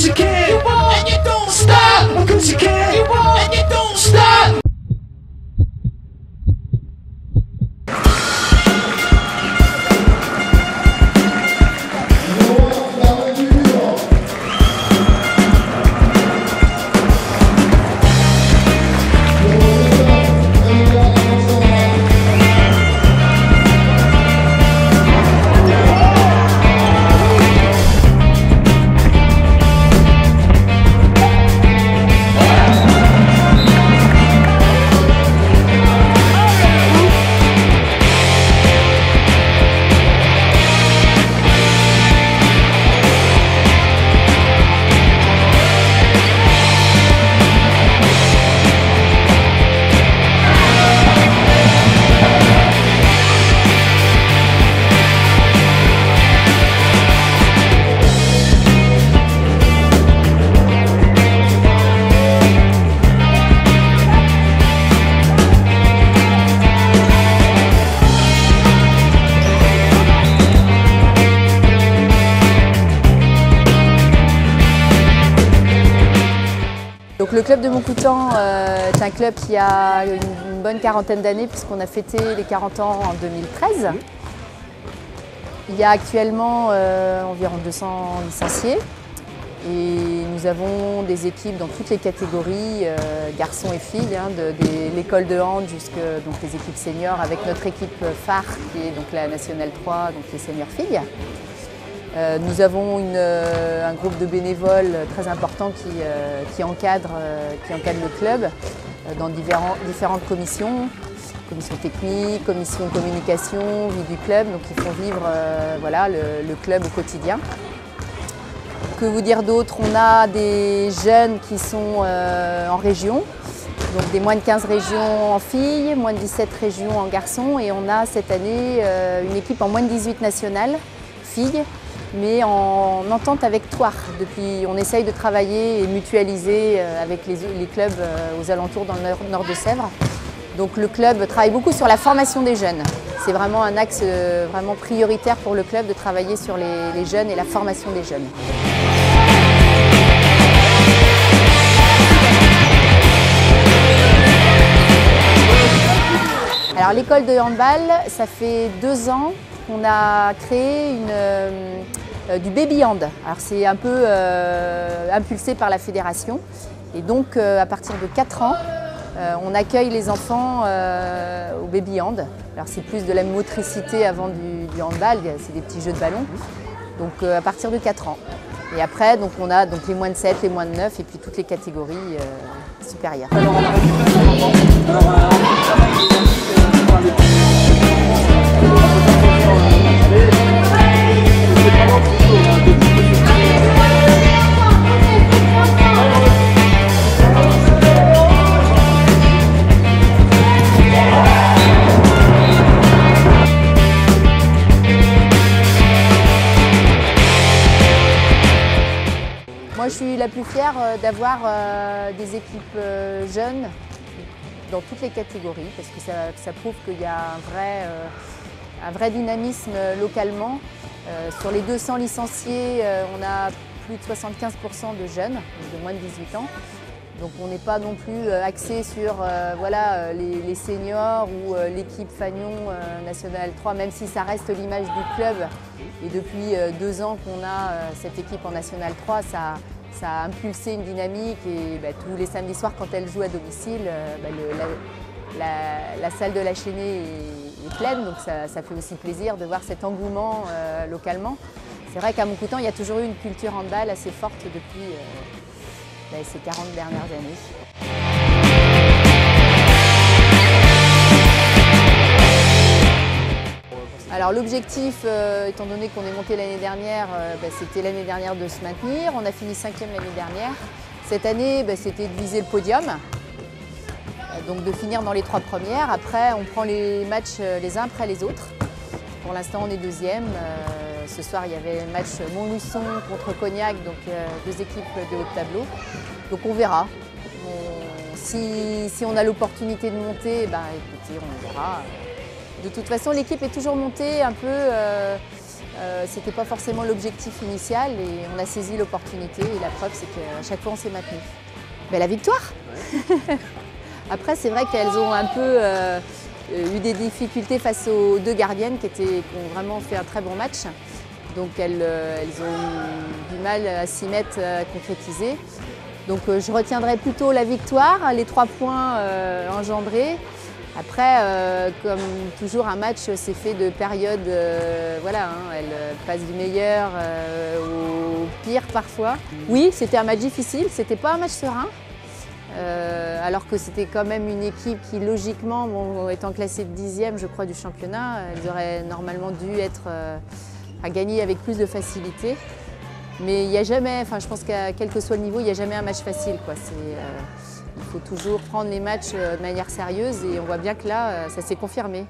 'cause you can, you won't, and you don't stop, 'cause you can, you won't, and you don't stop. Donc le club de Montcoutan est un club qui a une bonne quarantaine d'années puisqu'on a fêté les 40 ans en 2013. Il y a actuellement environ 200 licenciés et nous avons des équipes dans toutes les catégories, garçons et filles, de l'école de hand jusqu'à les équipes seniors avec notre équipe phare qui est donc la Nationale 3, donc les seniors filles. Nous avons un groupe de bénévoles très important qui encadre le club dans différentes commissions, commission technique, commission communication, vie du club, donc ils font vivre le club au quotidien. Que vous dire d'autre? On a des jeunes qui sont en région, donc des moins de 15 régions en filles, moins de 17 régions en garçons, et on a cette année une équipe en moins de 18 nationales, filles, mais en entente avec Thouars. Depuis, on essaye de travailler et mutualiser avec les clubs aux alentours dans le nord de Sèvres. Donc le club travaille beaucoup sur la formation des jeunes. C'est vraiment un axe vraiment prioritaire pour le club de travailler sur les jeunes et la formation des jeunes. Alors l'école de handball, ça fait 2 ans qu'on a créé du baby hand. Alors c'est un peu impulsé par la fédération et donc à partir de 4 ans, on accueille les enfants au baby hand. Alors c'est plus de la motricité avant du handball, c'est des petits jeux de ballon. Donc à partir de 4 ans. Et après donc on a les moins de 7, les moins de 9 et puis toutes les catégories supérieures. Moi, je suis la plus fière d'avoir des équipes jeunes dans toutes les catégories parce que ça prouve qu'il y a un vrai dynamisme localement. Sur les 200 licenciés, on a plus de 75% de jeunes, de moins de 18 ans. Donc on n'est pas non plus axé sur les seniors ou l'équipe Fagnon Nationale 3, même si ça reste l'image du club. Et depuis 2 ans qu'on a cette équipe en Nationale 3, ça a impulsé une dynamique et tous les samedis soirs quand elle joue à domicile, la salle de la Chênaie est pleine, donc ça fait aussi plaisir de voir cet engouement localement. C'est vrai qu'à Montcoutan, il y a toujours eu une culture handball assez forte depuis ces 40 dernières années. Alors l'objectif, étant donné qu'on est monté l'année dernière, c'était l'année dernière de se maintenir. On a fini 5e l'année dernière. Cette année, c'était de viser le podium, donc de finir dans les 3 premières. Après, on prend les matchs les uns après les autres. Pour l'instant, on est 2e. Ce soir, il y avait un match Montluçon contre Cognac, donc 2 équipes de haut de tableau. Donc on verra. Si on a l'opportunité de monter, écoutez, on verra. De toute façon, l'équipe est toujours montée un peu C'était pas forcément l'objectif initial et on a saisi l'opportunité et la preuve c'est qu'à chaque fois on s'est maintenu. Mais la victoire. Ouais. Après c'est vrai qu'elles ont un peu eu des difficultés face aux deux gardiennes qui ont vraiment fait un très bon match. Donc elles ont du mal à s'y mettre, à concrétiser. Donc je retiendrai plutôt la victoire, les 3 points engendrés. Après, comme toujours, un match c'est fait de périodes, voilà, hein, elle passe du meilleur au pire parfois. Oui, c'était un match difficile, c'était pas un match serein. Alors que c'était quand même une équipe qui, logiquement, bon, étant classée 10e, je crois, du championnat, elles auraient normalement dû être à gagner avec plus de facilité. Mais il n'y a jamais, enfin, je pense qu'à quel que soit le niveau, il n'y a jamais un match facile, quoi. Il faut toujours prendre les matchs de manière sérieuse et on voit bien que là, ça s'est confirmé.